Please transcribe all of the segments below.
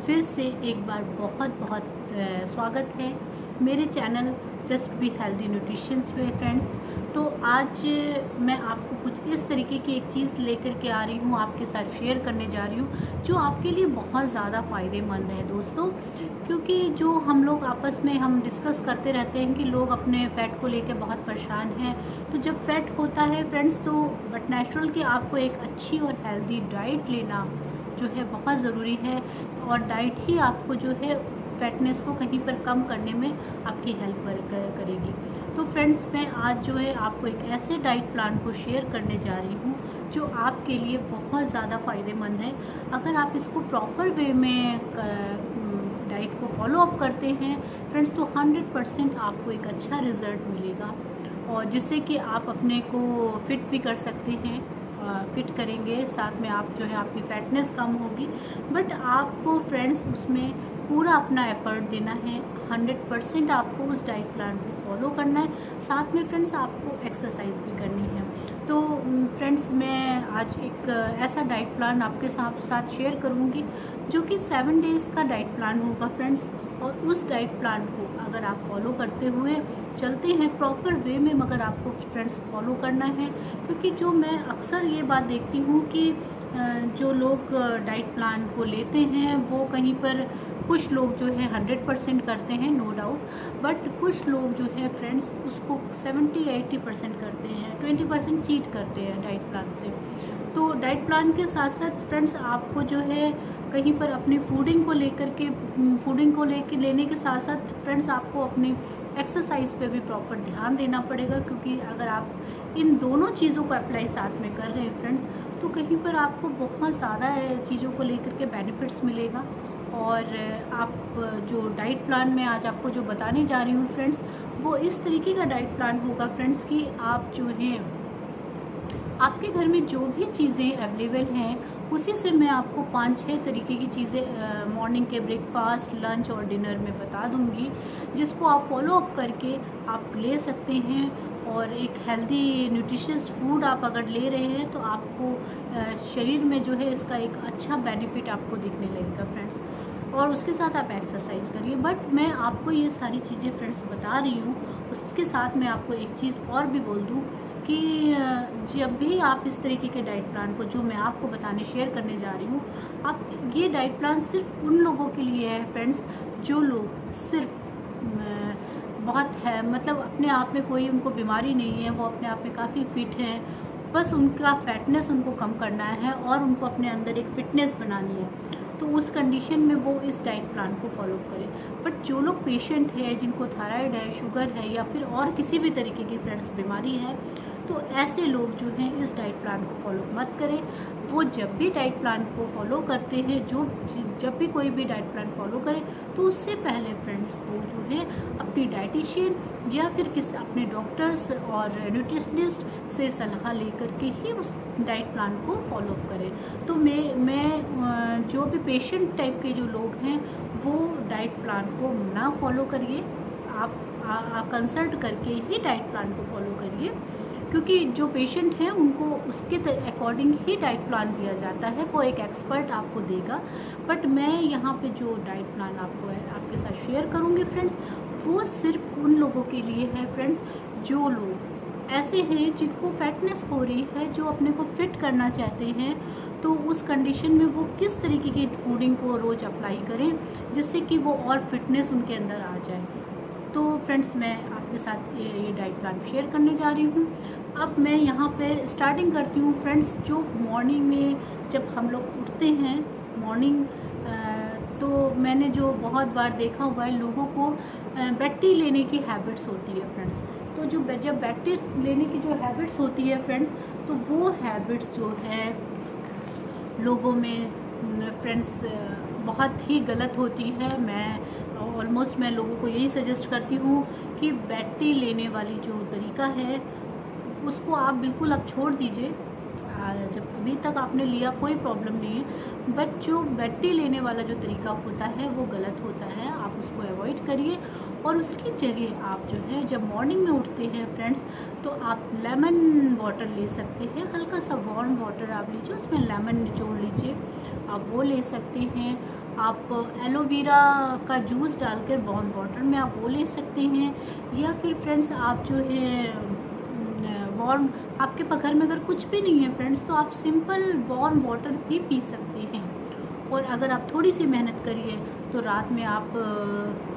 फिर से एक बार बहुत बहुत स्वागत है मेरे channel just be healthy nutritions में फ्रेंड्स। तो आज मैं आपको कुछ इस तरीके की एक चीज़ लेकर के आ रही हूँ, आपके साथ शेयर करने जा रही हूँ जो आपके लिए बहुत ज़्यादा फ़ायदेमंद है दोस्तों। क्योंकि जो हम लोग आपस में हम डिस्कस करते रहते हैं कि लोग अपने फ़ैट को लेकर बहुत परेशान हैं। तो जब फैट होता है फ्रेंड्स, तो बट नेचुरल कि आपको एक अच्छी और हेल्दी डाइट लेना जो है बहुत ज़रूरी है, और डाइट ही आपको जो है फैटनेस को कहीं पर कम करने में आपकी हेल्प करेगी। तो फ्रेंड्स, मैं आज जो है आपको एक ऐसे डाइट प्लान को शेयर करने जा रही हूँ जो आपके लिए बहुत ज़्यादा फ़ायदेमंद है। अगर आप इसको प्रॉपर वे में डाइट को फॉलो अप करते हैं फ्रेंड्स, तो 100% आपको एक अच्छा रिज़ल्ट मिलेगा, और जिससे कि आप अपने को फिट भी कर सकते हैं। फिट करेंगे, साथ में आप जो है आपकी फैटनेस कम होगी, बट आपको फ्रेंड्स उसमें पूरा अपना एफर्ट देना है। 100% आपको उस डाइट प्लान को फॉलो करना है, साथ में फ्रेंड्स आपको एक्सरसाइज भी करनी है। तो फ्रेंड्स, मैं आज एक ऐसा डाइट प्लान आपके साथ शेयर करूंगी जो कि 7 डेज़ का डाइट प्लान होगा फ्रेंड्स। और उस डाइट प्लान को अगर आप फॉलो करते हुए चलते हैं प्रॉपर वे में, मगर आपको फ्रेंड्स फॉलो करना है। क्योंकि जो मैं अक्सर ये बात देखती हूँ कि जो लोग डाइट प्लान को लेते हैं वो कहीं पर कुछ लोग जो है 100% करते हैं, नो डाउट, बट कुछ लोग जो है फ्रेंड्स उसको 70-80% करते हैं, 20% चीट करते हैं डाइट प्लान से। तो डाइट प्लान के साथ साथ फ्रेंड्स आपको जो है कहीं पर अपनी फूडिंग को लेने के साथ साथ फ्रेंड्स आपको अपनी एक्सरसाइज पे भी प्रॉपर ध्यान देना पड़ेगा। क्योंकि अगर आप इन दोनों चीज़ों को अप्लाई साथ में कर रहे हैं फ्रेंड्स, तो कहीं पर आपको बहुत ज़्यादा चीज़ों को लेकर के बेनिफिट्स मिलेगा। और आप जो डाइट प्लान में आज आपको जो बताने जा रही हूँ फ्रेंड्स, वो इस तरीके का डाइट प्लान होगा फ्रेंड्स कि आप जो हैं आपके घर में जो भी चीज़ें अवेलेबल हैं उसी से मैं आपको 5-6 तरीके की चीज़ें मॉर्निंग के ब्रेकफास्ट, लंच और डिनर में बता दूंगी, जिसको आप फॉलो अप करके आप ले सकते हैं। और एक हेल्दी न्यूट्रिशियस फूड आप अगर ले रहे हैं तो आपको शरीर में जो है इसका एक अच्छा बेनिफिट आपको दिखने लगेगा फ्रेंड्स। और उसके साथ आप एक्सरसाइज करिए। बट मैं आपको ये सारी चीज़ें फ्रेंड्स बता रही हूँ, उसके साथ मैं आपको एक चीज़ और भी बोल दूँ कि जब भी आप इस तरीके के डाइट प्लान को जो मैं आपको बताने शेयर करने जा रही हूँ, आप ये डाइट प्लान सिर्फ उन लोगों के लिए है फ्रेंड्स जो लोग सिर्फ बहुत है, मतलब अपने आप में कोई उनको बीमारी नहीं है, वो अपने आप में काफ़ी फिट हैं, बस उनका फैटनेस उनको कम करना है और उनको अपने अंदर एक फिटनेस बनानी है। तो उस कंडीशन में वो इस डाइट प्लान को फॉलो करें। बट जो लोग पेशेंट है, जिनको थायराइड है, शुगर है, या फिर और किसी भी तरीके की फ्रेंड्स बीमारी है, तो ऐसे लोग जो हैं इस डाइट प्लान को फॉलो मत करें। वो जब भी डाइट प्लान को फॉलो करते हैं, जब भी कोई भी डाइट प्लान फॉलो करें, तो उससे पहले फ्रेंड्स वो जो है अपनी डाइटिशियन या फिर अपने डॉक्टर्स और न्यूट्रिशनिस्ट से सलाह लेकर के ही उस डाइट प्लान को फॉलो करें। तो मैं जो भी पेशेंट टाइप के जो लोग हैं वो डाइट प्लान को ना फॉलो करिए, आप कंसल्ट करके ही डाइट प्लान को फॉलो करिए। क्योंकि जो पेशेंट हैं उनको उसके अकॉर्डिंग ही डाइट प्लान दिया जाता है, वो एक एक्सपर्ट आपको देगा। बट मैं यहाँ पे जो डाइट प्लान आपके साथ शेयर करूँगी फ्रेंड्स, वो सिर्फ उन लोगों के लिए है फ्रेंड्स जो लोग ऐसे हैं जिनको फैटनेस हो रही है, जो अपने को फिट करना चाहते हैं। तो उस कंडीशन में वो किस तरीके की फूडिंग को रोज़ अप्लाई करें जिससे कि वो और फिटनेस उनके अंदर आ जाए। तो फ्रेंड्स, मैं आपके साथ ये डाइट प्लान शेयर करने जा रही हूँ। अब मैं यहाँ पे स्टार्टिंग करती हूँ फ्रेंड्स। जो मॉर्निंग में जब हम लोग उठते हैं मॉर्निंग, तो मैंने जो बहुत बार देखा हुआ है लोगों को बेड टी लेने की हैबिट्स होती है फ्रेंड्स। तो जब बेड टी लेने की जो हैबिट्स होती है फ्रेंड्स, तो वो हैबिट्स जो है लोगों में फ्रेंड्स बहुत ही गलत होती है। मैं लोगों को यही सजेस्ट करती हूँ कि बेड टी लेने वाली जो तरीका है उसको आप बिल्कुल अब छोड़ दीजिए। जब अभी तक आपने लिया कोई प्रॉब्लम नहीं है, बट जो बेड टी लेने वाला जो तरीका होता है वो गलत होता है, आप उसको अवॉइड करिए। और उसकी जगह आप जो है जब मॉर्निंग में उठते हैं फ्रेंड्स, तो आप लेमन वाटर ले सकते हैं। हल्का सा वार्म वाटर आप लीजिए, उसमें लेमन निचोड़ लीजिए, आप वो ले सकते हैं। आप एलोवेरा का जूस डालकर वार्म वाटर में आप वो ले सकते हैं, या फिर फ्रेंड्स आप जो है वार्म, आपके घर में अगर कुछ भी नहीं है फ्रेंड्स तो आप सिंपल वार्म वाटर भी पी सकते हैं। और अगर आप थोड़ी सी मेहनत करिए तो रात में आप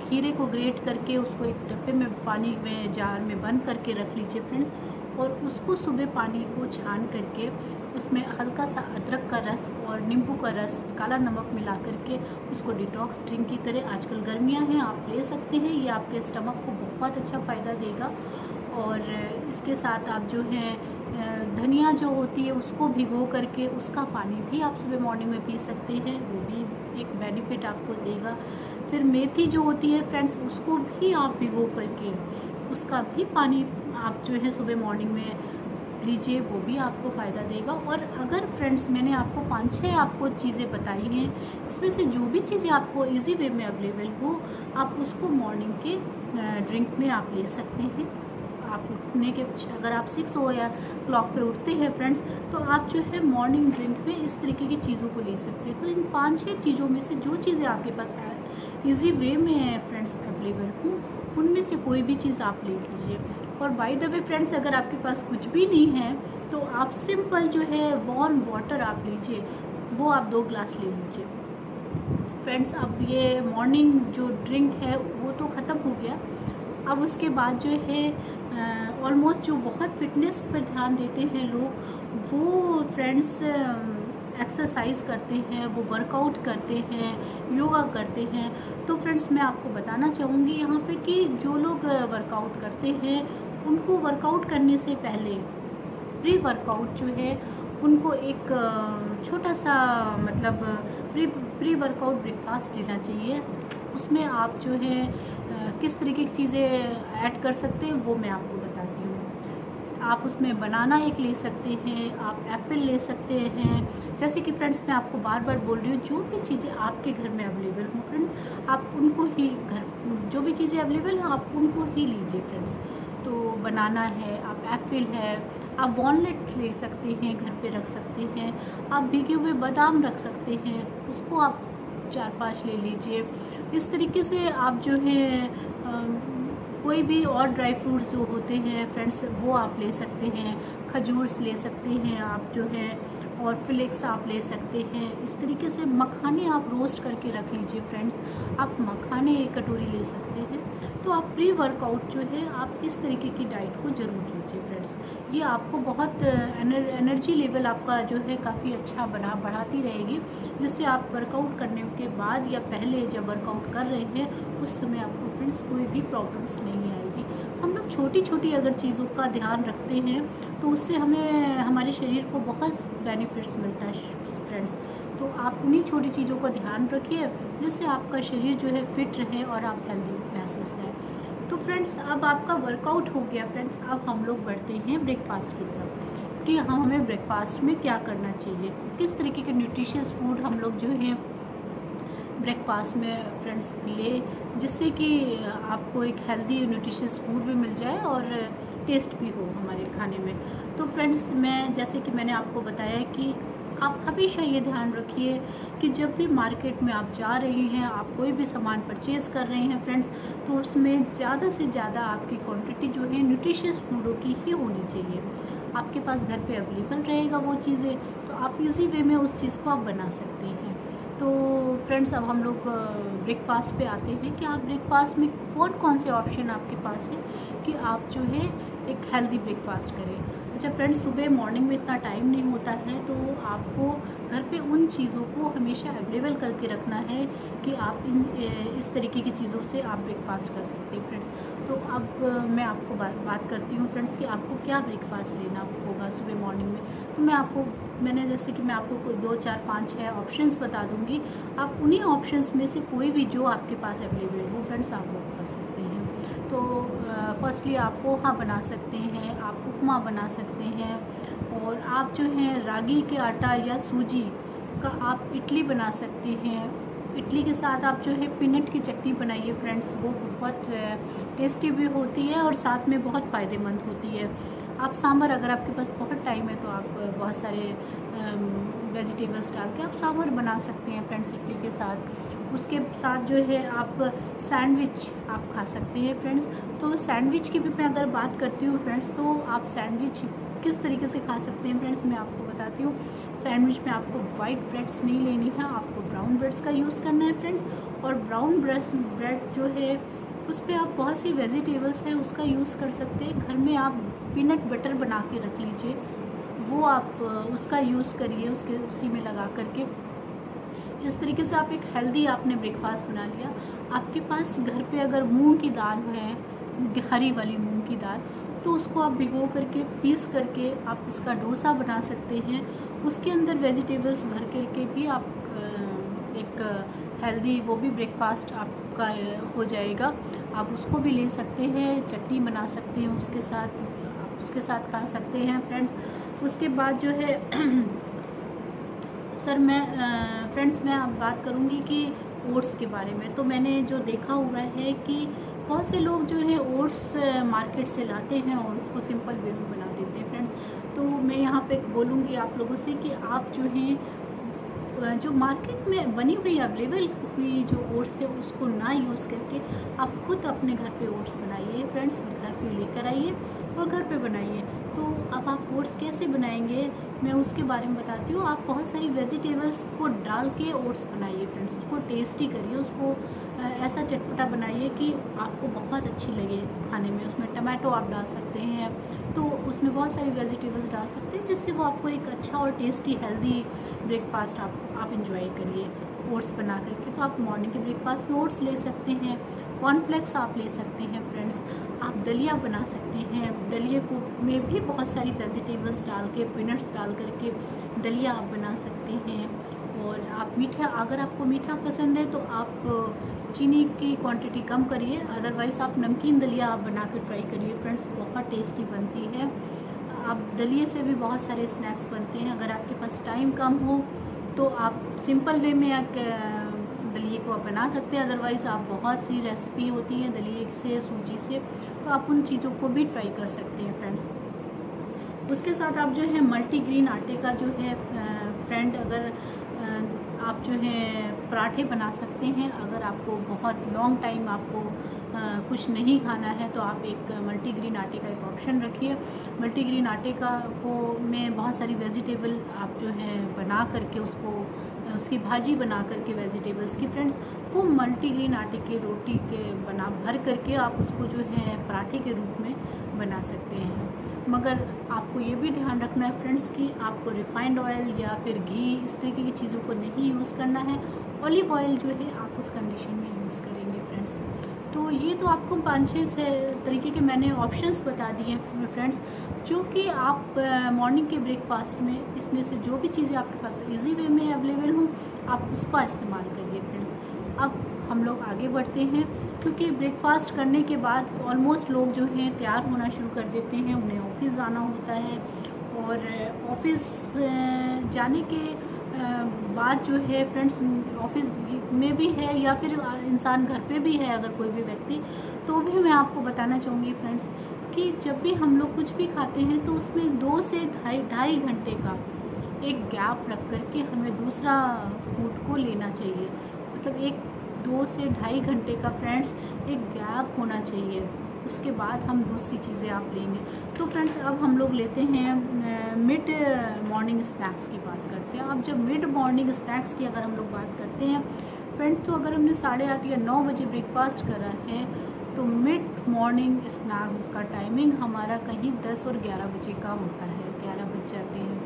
खीरे को ग्रेट करके उसको एक डब्बे में पानी में जार में बंद करके रख लीजिए फ्रेंड्स, और उसको सुबह पानी को छान करके उसमें हल्का सा अदरक का रस और नींबू का रस, काला नमक मिला करके उसको डिटॉक्स ड्रिंक की तरह, आजकल गर्मियां हैं आप ले सकते हैं। ये आपके स्टमक को बहुत अच्छा फ़ायदा देगा। और इसके साथ आप जो है धनिया जो होती है उसको भिगो करके उसका पानी भी आप सुबह मॉर्निंग में पी सकते हैं, वो भी एक बेनिफिट आपको देगा। फिर मेथी जो होती है फ्रेंड्स उसको भी आप भिगो करके उसका भी पानी आप जो है सुबह मॉर्निंग में लीजिए, वो भी आपको फ़ायदा देगा। और अगर फ्रेंड्स मैंने आपको 5-6 आपको चीज़ें बताई हैं, इसमें से जो भी चीज़ें आपको इजी वे में अवेलेबल हो आप उसको मॉर्निंग के ड्रिंक में आप ले सकते हैं। आप उठने के, अगर आप 6 हो या क्लॉक पर उठते हैं फ्रेंड्स तो आप जो है मॉर्निंग ड्रिंक में इस तरीके की चीज़ों को ले सकते हैं। तो इन 5-6 चीज़ों में से जो चीज़ें आपके पास इजी वे में फ्रेंड्स अवेलेबल हो उनमें से कोई भी चीज़ आप ले लीजिए। और बाय द वे फ्रेंड्स अगर आपके पास कुछ भी नहीं है तो आप सिंपल जो है वार्म वाटर आप लीजिए, वो आप 2 ग्लास ले लीजिए फ्रेंड्स। अब ये मॉर्निंग जो ड्रिंक है वो तो ख़त्म हो गया। अब उसके बाद जो है ऑलमोस्ट जो बहुत फिटनेस पर ध्यान देते हैं लोग, वो फ्रेंड्स एक्सरसाइज करते हैं, वो वर्कआउट करते हैं, योगा करते हैं। तो फ्रेंड्स मैं आपको बताना चाहूँगी यहाँ पे कि जो लोग वर्कआउट करते हैं उनको वर्कआउट करने से पहले प्री वर्कआउट जो है उनको एक छोटा सा मतलब प्री वर्कआउट ब्रेकफास्ट लेना चाहिए। उसमें आप जो है किस तरीके की चीज़ें ऐड कर सकते हैं वो मैं आपको बताती हूँ। आप उसमें बनाना एक ले सकते हैं, आप एप्पल ले सकते हैं। जैसे कि फ्रेंड्स मैं आपको बार बार बोल रही हूँ, जो भी चीज़ें आपके घर में अवेलेबल हो फ्रेंड्स आप उनको ही जो भी चीज़ें अवेलेबल हैं आप उनको ही लीजिए फ्रेंड्स। तो बनाना है, आप एप्पल है, आप वॉलनट ले सकते हैं, घर पे रख सकते हैं, आप भीगे हुए बादाम रख सकते हैं, उसको आप 4-5 ले लीजिए। इस तरीके से आप जो है कोई भी और ड्राई फ्रूट्स जो होते हैं फ्रेंड्स वो आप ले सकते हैं, खजूर ले सकते हैं आप जो है, और फ्लेक्स आप ले सकते हैं। इस तरीके से मखाने आप रोस्ट करके रख लीजिए फ्रेंड्स, आप मखाने 1 कटोरी ले सकते हैं। तो आप प्री वर्कआउट जो है आप इस तरीके की डाइट को ज़रूर लीजिए फ्रेंड्स। ये आपको बहुत एनर्जी लेवल आपका जो है काफ़ी अच्छा बढ़ाती रहेगी, जिससे आप वर्कआउट करने के बाद या पहले जब वर्कआउट कर रहे हैं उस समय आपको फ्रेंड्स कोई भी प्रॉब्लम्स नहीं आएगी। हम लोग छोटी छोटी अगर चीज़ों का ध्यान रखते हैं तो उससे हमें हमारे शरीर को बहुत बेनिफिट्स मिलता है फ्रेंड्स। तो आप उन्हीं छोटी चीज़ों का ध्यान रखिए जिससे आपका शरीर जो है फिट रहे और आप हेल्दी महसूस रहें। तो फ्रेंड्स अब आपका वर्कआउट हो गया फ्रेंड्स, अब हम लोग बढ़ते हैं ब्रेकफास्ट की तरफ कि हमें ब्रेकफास्ट में क्या करना चाहिए, किस तरीके के न्यूट्रिशियस फूड हम लोग जो है ब्रेकफास्ट में फ्रेंड्स ले, जिससे कि आपको एक हेल्दी न्यूट्रिशियस फूड भी मिल जाए और टेस्ट भी हो हमारे खाने में। तो फ्रेंड्स मैं जैसे कि मैंने आपको बताया कि आप हमेशा ये ध्यान रखिए कि जब भी मार्केट में आप जा रहे हैं, आप कोई भी सामान परचेज़ कर रहे हैं फ्रेंड्स, तो उसमें ज़्यादा से ज़्यादा आपकी क्वांटिटी जो है न्यूट्रिशियस फूडों की ही होनी चाहिए। आपके पास घर पे अवेलेबल रहेगा वो चीज़ें, तो आप इजी वे में उस चीज़ को आप बना सकते हैं। तो फ्रेंड्स अब हम लोग ब्रेकफास्ट पे आते हैं कि आप ब्रेकफास्ट में कौन कौन से ऑप्शन आपके पास है कि आप जो है एक हेल्दी ब्रेकफास्ट करें। अच्छा फ्रेंड्स, सुबह मॉर्निंग में इतना टाइम नहीं होता है तो आपको घर पे उन चीज़ों को हमेशा अवेलेबल करके रखना है कि आप इस तरीके की चीज़ों से आप ब्रेकफास्ट कर सकते हैं फ्रेंड्स। तो अब मैं आपको बात करती हूँ फ्रेंड्स कि आपको क्या ब्रेकफास्ट लेना होगा सुबह मॉर्निंग में। तो मैंने जैसे कि मैं आपको कोई 2, 4, 5, 6 ऑप्शंस बता दूँगी, आप उन्हीं ऑप्शंस में से कोई भी जो आपके पास अवेलेबल हो फ्रेंड्स आप वो कर सकते हैं। तो फर्स्टली आप पोहा बना सकते हैं, आप उपमा बना सकते हैं, और आप जो है रागी के आटा या सूजी का आप इडली बना सकते हैं। इडली के साथ आप जो है पीनट की चटनी बनाइए फ्रेंड्स, वो बहुत टेस्टी भी होती है और साथ में बहुत फ़ायदेमंद होती है। आप सांभर, अगर आपके पास बहुत टाइम है तो आप बहुत सारे वेजिटेबल्स डाल के आप सांभर बना सकते हैं फ्रेंड्स इडली के साथ। उसके साथ जो है आप सैंडविच आप खा सकते हैं फ्रेंड्स। तो सैंडविच की भी मैं अगर बात करती हूँ फ्रेंड्स, तो आप सैंडविच किस तरीके से खा सकते हैं फ्रेंड्स, मैं आपको बताती हूँ। सैंडविच में आपको वाइट ब्रेड्स नहीं लेनी है, आपको ब्राउन ब्रेड्स का यूज़ करना है फ्रेंड्स। और ब्राउन ब्रेड जो है उस पर आप बहुत सी वेजिटेबल्स हैं उसका यूज़ कर सकते हैं। घर में आप पीनट बटर बना के रख लीजिए, वो आप उसका यूज़ करिए, उसी में लगा करके। इस तरीके से आप एक हेल्दी आपने ब्रेकफास्ट बना लिया। आपके पास घर पे अगर मूंग की दाल है, हरी वाली मूंग की दाल, तो उसको आप भिगो करके पीस करके आप उसका डोसा बना सकते हैं। उसके अंदर वेजिटेबल्स भर करके भी आप एक हेल्दी वो भी ब्रेकफास्ट आपका हो जाएगा। आप उसको भी ले सकते हैं, चटनी बना सकते हैं उसके साथ खा सकते हैं फ्रेंड्स। उसके बाद जो है फ्रेंड्स मैं अब बात करूँगी कि ओट्स के बारे में। तो मैंने जो देखा हुआ है कि बहुत से लोग जो है ओट्स मार्केट से लाते हैं और उसको सिंपल वे में बना देते हैं फ्रेंड्स। तो मैं यहाँ पे बोलूँगी आप लोगों से कि आप जो हैं जो मार्केट में बनी हुई अवेलेबल हुई जो ओट्स है उसको ना यूज़ करके आप खुद अपने घर पे ओट्स बनाइए फ्रेंड्स। घर पे लेकर आइए और घर पे बनाइए। तो अब आप ओट्स कैसे बनाएंगे मैं उसके बारे में बताती हूँ। आप बहुत सारी वेजिटेबल्स को डाल के ओट्स बनाइए फ्रेंड्स, उसको टेस्टी करिए, उसको ऐसा चटपटा बनाइए कि आपको बहुत अच्छी लगे खाने में। उसमें टमाटो आप डाल सकते हैं, तो उसमें बहुत सारी वेजिटेबल्स डाल सकते हैं जिससे वो आपको एक अच्छा और टेस्टी हेल्दी ब्रेकफास्ट आप इंजॉय करिए ओट्स बना करके। तो आप मॉर्निंग के ब्रेकफास्ट में ओट्स ले सकते हैं, कॉर्नफ्लेक्स आप ले सकते हैं फ्रेंड्स। आप दलिया बना सकते हैं, दलिए को में भी बहुत सारी वेजिटेबल्स डाल के पीनट्स डाल करके दलिया आप बना सकते हैं। और आप मीठा, अगर आपको मीठा पसंद है तो आप चीनी की क्वांटिटी कम करिए, अदरवाइज़ आप नमकीन दलिया आप बना कर ट्राई करिए फ्रेंड्स, बहुत टेस्टी बनती है। आप दलिए से भी बहुत सारे स्नैक्स बनते हैं। अगर आपके पास टाइम कम हो तो आप सिंपल वे में दलिए को आप बना सकते हैं, अदरवाइज़ आप बहुत सी रेसिपी होती हैं दलिए से, सूजी से, तो आप उन चीज़ों को भी ट्राई कर सकते हैं फ्रेंड्स। उसके साथ आप जो है मल्टीग्रेन आटे का जो है फ्रेंड, अगर आप जो है पराठे बना सकते हैं। अगर आपको बहुत लॉन्ग टाइम आपको कुछ नहीं खाना है तो आप एक मल्टीग्रेन आटे का एक ऑप्शन रखिए। मल्टीग्रेन आटे को में बहुत सारी वेजिटेबल आप जो है बना करके उसकी भाजी बना करके वेजिटेबल्स की फ्रेंड्स, वो मल्टीग्रेन आटे के रोटी के भर करके आप उसको जो है पराठे के रूप में बना सकते हैं। मगर आपको ये भी ध्यान रखना है फ्रेंड्स कि आपको रिफाइंड ऑयल या फिर घी इस तरीके की चीज़ों को नहीं यूज़ करना है। ऑलिव ऑयल जो है आप उस कंडीशन में यूज़ करेंगे फ्रेंड्स। तो ये तो आपको 5-6 तरीके के मैंने ऑप्शंस बता दिए हैं फ्रेंड्स, जो कि आप मॉर्निंग के ब्रेकफास्ट में इसमें से जो भी चीज़ें आपके पास इजी वे में अवेलेबल हों आप उसका इस्तेमाल करिए फ्रेंड्स। अब हम लोग आगे बढ़ते हैं, क्योंकि ब्रेकफास्ट करने के बाद ऑलमोस्ट लोग जो हैं तैयार होना शुरू कर देते हैं, उन्हें ऑफिस जाना होता है। और ऑफिस जाने के बाद जो है फ्रेंड्स, ऑफिस में भी है या फिर इंसान घर पे भी है अगर कोई भी व्यक्ति, तो भी मैं आपको बताना चाहूँगी फ्रेंड्स कि जब भी हम लोग कुछ भी खाते हैं तो उसमें 2 से ढाई घंटे का एक गैप रख करके हमें दूसरा फूड को लेना चाहिए। मतलब 2 से ढाई घंटे का फ्रेंड्स एक गैप होना चाहिए, उसके बाद हम दूसरी चीज़ें आप लेंगे। तो फ्रेंड्स अब हम लोग लेते हैं मिड मॉर्निंग स्नैक्स की बात करते हैं। अब जब मिड मॉर्निंग स्नैक्स की अगर हम लोग बात करते हैं फ्रेंड्स, तो अगर हमने 8:30 या 9 बजे ब्रेकफास्ट करा है तो मिड मॉर्निंग स्नैक्स का टाइमिंग हमारा कहीं 10 और 11 बजे का होता है, 11 बज जाते हैं।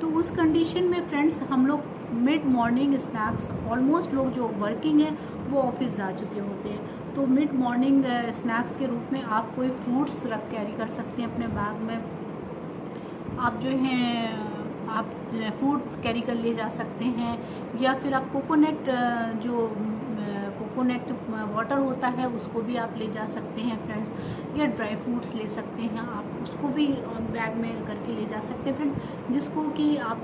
तो उस कंडीशन में फ्रेंड्स हम लोग मिड मॉर्निंग स्नैक्स, ऑलमोस्ट लोग जो वर्किंग है वो ऑफिस जा चुके होते हैं, तो मिड मॉर्निंग स्नैक्स के रूप में आप कोई फ्रूट्स कैरी कर सकते हैं अपने बैग में। आप जो हैं आप फ्रूट कैरी कर ले जा सकते हैं, या फिर आप कोकोनट वाटर होता है उसको भी आप ले जा सकते हैं फ्रेंड्स, या ड्राई फ्रूट्स ले सकते हैं आप, उसको भी बैग में करके ले जा सकते हैं फ्रेंड्स, जिसको कि आप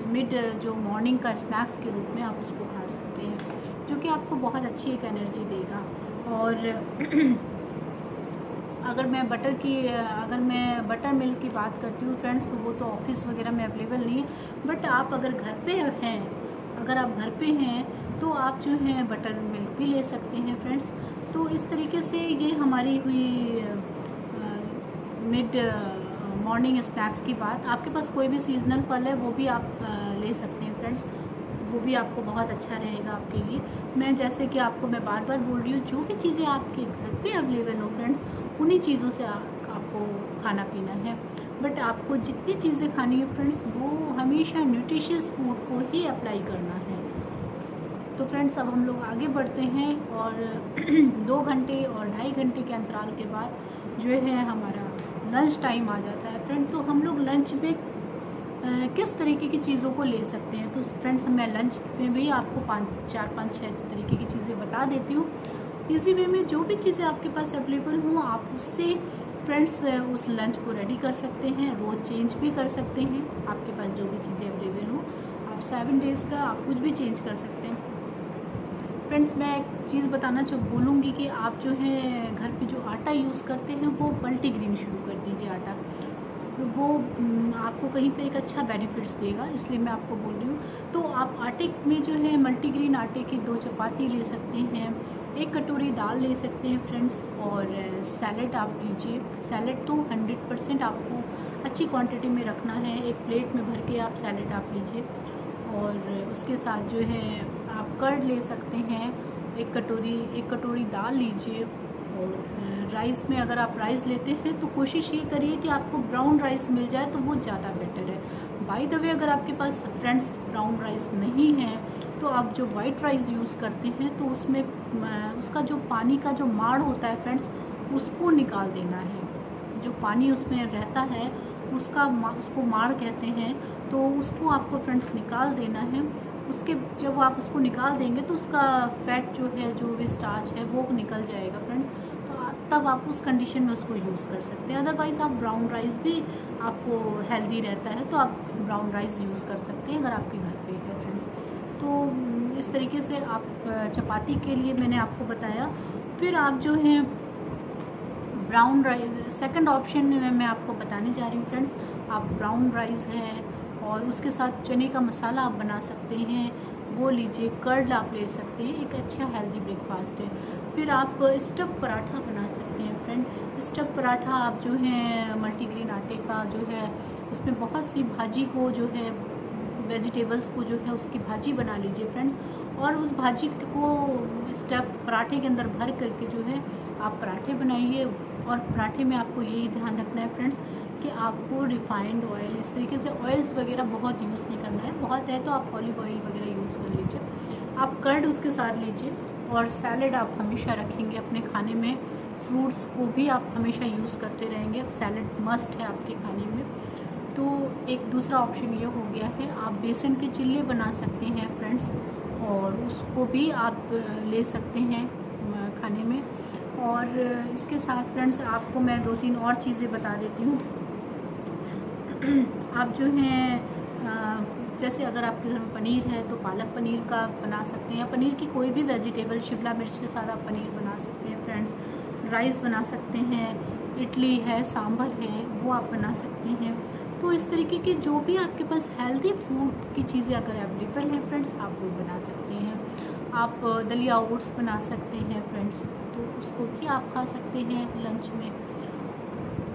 मिड जो मॉर्निंग का स्नैक्स के रूप में आप उसको खा सकते हैं, जो कि आपको बहुत अच्छी एक एनर्जी देगा। और अगर मैं बटर मिल्क की बात करती हूँ फ्रेंड्स, तो वो तो ऑफिस वगैरह में अवेलेबल नहीं है, बट आप अगर आप घर पे हैं तो आप जो है बटर मिल्क भी ले सकते हैं फ्रेंड्स। तो इस तरीके से ये हमारी हुई मिड मॉर्निंग स्नैक्स की बात। आपके पास कोई भी सीजनल फल है वो भी आप ले सकते हैं फ्रेंड्स, वो भी आपको बहुत अच्छा रहेगा आपके लिए। मैं जैसे कि आपको मैं बार बार बोल रही हूँ, जो भी चीज़ें आपके घर पे अवेलेबल हो फ्रेंड्स, उन्हीं चीज़ों से आपको खाना पीना है। बट आपको जितनी चीज़ें खानी है फ्रेंड्स, वो हमेशा न्यूट्रिशियस फूड को ही अप्लाई करना है। तो फ्रेंड्स अब हम लोग आगे बढ़ते हैं और 2 घंटे और 2.5 घंटे के अंतराल के बाद जो है हमारा लंच टाइम आ जाता है फ्रेंड। तो हम लोग लंच में किस तरीके की चीज़ों को ले सकते हैं। तो फ्रेंड्स मैं लंच में भी आपको 4, 5, 6 तरीके की चीज़ें बता देती हूँ। इसी वे में जो भी चीज़ें आपके पास अवेलेबल हों, आप उससे फ्रेंड्स उस लंच को रेडी कर सकते हैं। रोज़ चेंज भी कर सकते हैं, आपके पास जो भी चीज़ें अवेलेबल हों। आप 7 डेज़ का आप कुछ भी चेंज कर सकते हैं फ्रेंड्स। मैं एक चीज़ बताना बोलूँगी कि आप जो है घर पे जो आटा यूज़ करते हैं वो मल्टीग्रेन शुरू कर दीजिए आटा। तो वो आपको कहीं पे एक अच्छा बेनिफिट्स देगा, इसलिए मैं आपको बोल रही हूँ। तो आप आटे में जो है मल्टीग्रेन आटे की 2 चपाती ले सकते हैं, 1 कटोरी दाल ले सकते हैं फ्रेंड्स, और सैलड आप लीजिए। सैलड तो 100% आपको अच्छी क्वांटिटी में रखना है। एक प्लेट में भर के आप सैलड आप लीजिए, और उसके साथ जो है आप कर्ड ले सकते हैं। 1 कटोरी दाल लीजिए। और राइस में अगर आप राइस लेते हैं तो कोशिश ये करिए कि आपको ब्राउन राइस मिल जाए, तो वो ज़्यादा बेटर है। बाय द वे अगर आपके पास फ्रेंड्स ब्राउन राइस नहीं है तो आप जो वाइट राइस यूज़ करते हैं तो उसमें उसका जो पानी का जो माड़ होता है फ्रेंड्स, उसको निकाल देना है। जो पानी उसमें रहता है उसको माड़ कहते हैं, तो उसको आपको फ्रेंड्स निकाल देना है। उसके जब आप उसको निकाल देंगे तो उसका फैट जो है, जो भी स्टार्च है, वो निकल जाएगा फ्रेंड्स। तो तब आप उस कंडीशन में उसको यूज़ कर सकते हैं। अदरवाइज़ आप ब्राउन राइस भी आपको हेल्दी रहता है, तो आप ब्राउन राइस यूज़ कर सकते हैं अगर आपके घर पे है फ्रेंड्स। तो इस तरीके से आप चपाती के लिए मैंने आपको बताया। फिर आप जो है ब्राउन राइस, सेकंड ऑप्शन मैं आपको बताने जा रही हूँ फ्रेंड्स। आप ब्राउन राइस है और उसके साथ चने का मसाला आप बना सकते हैं, वो लीजिए। कर्ड आप ले सकते हैं, एक अच्छा हेल्दी ब्रेकफास्ट है। फिर आप स्टफ़ पराठा बना सकते हैं फ्रेंड। स्टफ़ पराठा आप जो है मल्टीग्रेन आटे का जो है, उसमें बहुत सी भाजी को जो है, वेजिटेबल्स को जो है उसकी भाजी बना लीजिए फ्रेंड्स, और उस भाजी को स्टफ़ पराठे के अंदर भर करके जो है आप पराठे बनाइए। और पराठे में आपको यही ध्यान रखना है फ्रेंड्स कि आपको रिफाइंड ऑयल, इस तरीके से ऑयल्स वगैरह बहुत यूज़ नहीं करना है। बहुत है तो आप ऑलिव ऑयल वगैरह यूज़ कर लीजिए। आप कर्ड उसके साथ लीजिए, और सैलड आप हमेशा रखेंगे अपने खाने में। फ्रूट्स को भी आप हमेशा यूज़ करते रहेंगे, सैलड मस्ट है आपके खाने में। तो एक दूसरा ऑप्शन ये हो गया है, आप बेसन के चिल्ले बना सकते हैं फ्रेंड्स, और उसको भी आप ले सकते हैं खाने में। और इसके साथ फ्रेंड्स आपको मैं 2-3 और चीज़ें बता देती हूँ। आप जो हैं जैसे अगर आपके घर में पनीर है तो पालक पनीर का बना सकते हैं, या पनीर की कोई भी वेजिटेबल, शिमला मिर्च के साथ आप पनीर बना सकते हैं फ्रेंड्स। राइस बना सकते हैं, इडली है, सांभर है, वो आप बना सकते हैं। तो इस तरीके के जो भी आपके पास हेल्दी फूड की चीज़ें अगर अवेलेबल हैं फ्रेंड्स, आप वो बना सकते हैं। आप दलिया ओट्स बना सकते हैं फ्रेंड्स, तो उसको भी आप खा सकते हैं लंच में।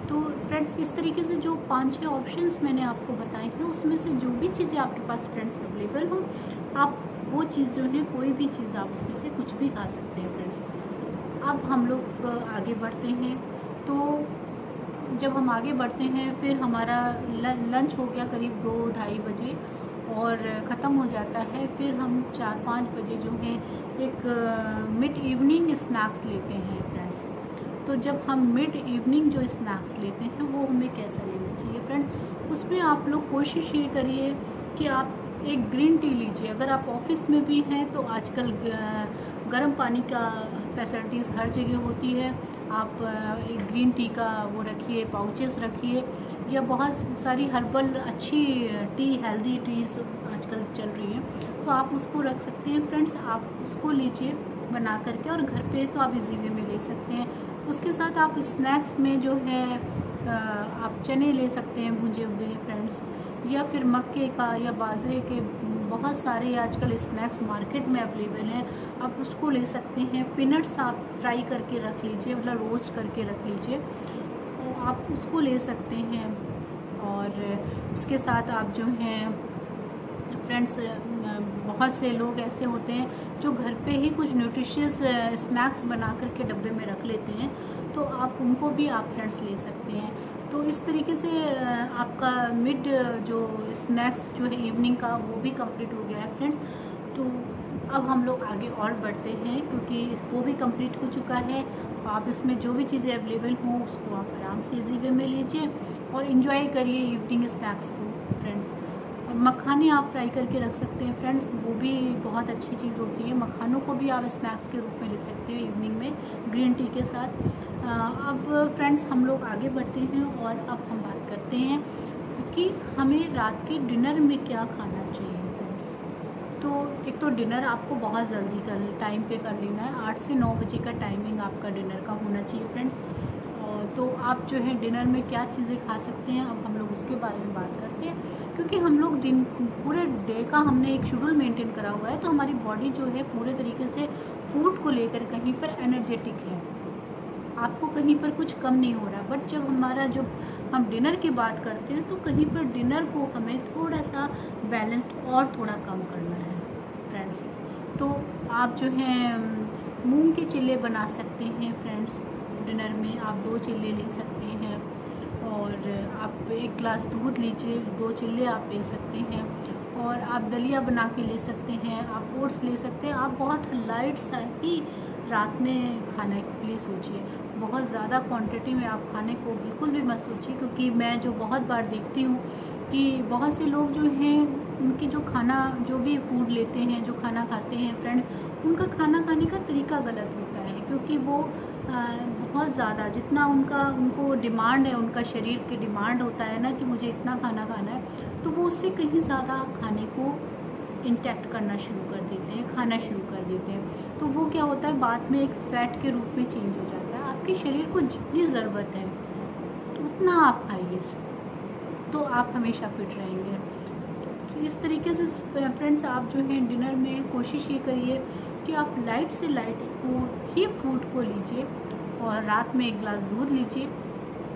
तो फ्रेंड्स इस तरीके से जो 5-6 ऑप्शंस मैंने आपको बताए हैं, उसमें से जो भी चीज़ें आपके पास फ्रेंड्स अवेलेबल हो, आप वो चीज़ जो है, कोई भी चीज़ आप उसमें से कुछ भी खा सकते हैं फ्रेंड्स। अब हम लोग आगे बढ़ते हैं। तो जब हम आगे बढ़ते हैं, फिर हमारा लंच हो गया करीब 2-2:30 बजे और ख़त्म हो जाता है। फिर हम 4-5 बजे जो है एक मिड इवनिंग स्नैक्स लेते हैं फ्रेंड्स। तो जब हम मिड इवनिंग जो स्नैक्स लेते हैं वो हमें कैसा लेना चाहिए फ्रेंड्स, उसमें आप लोग कोशिश ये करिए कि आप एक ग्रीन टी लीजिए। अगर आप ऑफिस में भी हैं तो आजकल गर्म पानी का फैसिलिटीज़ हर जगह होती है। आप एक ग्रीन टी का वो रखिए, पाउचेस रखिए, या बहुत सारी हर्बल अच्छी टी, हेल्दी टीज़ आजकल चल रही हैं, तो आप उसको रख सकते हैं फ्रेंड्स। आप उसको लीजिए बना करके, और घर पे तो आप इजी वे में ले सकते हैं। उसके साथ आप स्नैक्स में जो है आप चने ले सकते हैं भुने हुए फ्रेंड्स, या फिर मक्के का या बाजरे के बहुत सारे आजकल स्नैक्स मार्केट में अवेलेबल हैं, आप उसको ले सकते हैं। पीनट्स आप फ्राई करके रख लीजिए, मतलब रोस्ट करके रख लीजिए, तो आप उसको ले सकते हैं। और इसके साथ आप जो हैं फ्रेंड्स, बहुत से लोग ऐसे होते हैं जो घर पे ही कुछ न्यूट्रिशियस स्नैक्स बना करके डब्बे में रख लेते हैं, तो आप उनको भी आप फ्रेंड्स ले सकते हैं। तो इस तरीके से आपका मिड जो स्नैक्स जो है इवनिंग का, वो भी कंप्लीट हो गया है फ्रेंड्स। तो अब हम लोग आगे और बढ़ते हैं, क्योंकि वो भी कंप्लीट हो चुका है। तो आप इसमें जो भी चीज़ें अवेलेबल हों उसको आप आराम से इजी वे में लीजिए और इन्जॉय करिए इवनिंग स्नैक्स को फ्रेंड्स। और मखाने आप फ्राई करके रख सकते हैं फ्रेंड्स, वो भी बहुत अच्छी चीज़ होती है। मखानों को भी आप स्नैक्स के रूप में ले सकते हो इवनिंग में ग्रीन टी के साथ। अब फ्रेंड्स हम लोग आगे बढ़ते हैं और अब हम बात करते हैं कि हमें रात के डिनर में क्या खाना चाहिए फ्रेंड्स। तो एक तो डिनर आपको बहुत जल्दी टाइम पे कर लेना है। 8 से 9 बजे का टाइमिंग आपका डिनर का होना चाहिए फ्रेंड्स। तो आप जो है डिनर में क्या चीज़ें खा सकते हैं, अब हम लोग उसके बारे में बात करते हैं। क्योंकि हम लोग दिन पूरे डे का हमने एक शेड्यूल मेंटेन करा हुआ है, तो हमारी बॉडी जो है पूरे तरीके से फूड को लेकर कहीं पर एनर्जेटिक है, आपको कहीं पर कुछ कम नहीं हो रहा। बट जब हम डिनर की बात करते हैं तो कहीं पर डिनर को हमें थोड़ा सा बैलेंस्ड और थोड़ा कम करना है फ्रेंड्स। तो आप जो है मूंग के चिल्ले बना सकते हैं फ्रेंड्स। डिनर में आप 2 चिल्ले ले सकते हैं, और आप 1 गिलास दूध लीजिए, 2 चिल्ले आप ले सकते हैं। और आप दलिया बना के ले सकते हैं, आप ओट्स ले सकते हैं। आप बहुत लाइट सा ही रात में खाने के लिए सोचिए, बहुत ज़्यादा क्वांटिटी में आप खाने को बिल्कुल भी मत सोचिए। क्योंकि मैं जो बहुत बार देखती हूँ कि बहुत से लोग जो हैं उनकी जो भी फूड लेते हैं, जो खाना खाते हैं फ्रेंड्स, उनका खाना खाने का तरीका गलत होता है। क्योंकि वो बहुत ज़्यादा जितना उनको डिमांड है, उनका शरीर की डिमांड होता है ना कि मुझे इतना खाना खाना है, तो वो उससे कहीं ज़्यादा खाने को इंटेक्ट करना शुरू कर देते हैं, खाना शुरू कर देते हैं। तो वो क्या होता है, बाद में एक फ़ैट के रूप में चेंज हो जाता है। आपके शरीर को जितनी ज़रूरत है उतना आप खाइए, तो आप हमेशा फिट रहेंगे। तो इस तरीके से फ्रेंड्स आप जो है डिनर में कोशिश ये करिए कि आप लाइट से लाइट फूड को लीजिए, और रात में 1 गिलास दूध लीजिए,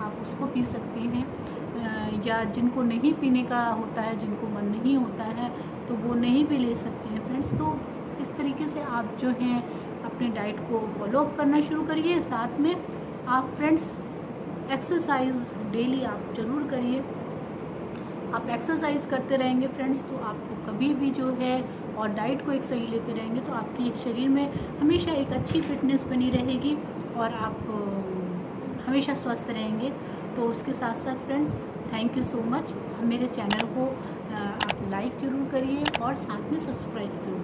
आप उसको पी सकते हैं। या जिनको नहीं पीने का होता है, जिनको मन नहीं होता है, तो वो नहीं भी ले सकते हैं फ्रेंड्स। तो इस तरीके से आप जो हैं अपने डाइट को फॉलो अप करना शुरू करिए। साथ में आप फ्रेंड्स एक्सरसाइज डेली आप ज़रूर करिए। आप एक्सरसाइज करते रहेंगे फ्रेंड्स, तो आपको कभी भी जो है, और डाइट को एक सही लेते रहेंगे, तो आपके शरीर में हमेशा एक अच्छी फिटनेस बनी रहेगी और आप हमेशा स्वस्थ रहेंगे। तो उसके साथ साथ friends thank you so much. मेरे चैनल को आप लाइक ज़रूर करिए और साथ में सब्सक्राइब करिए।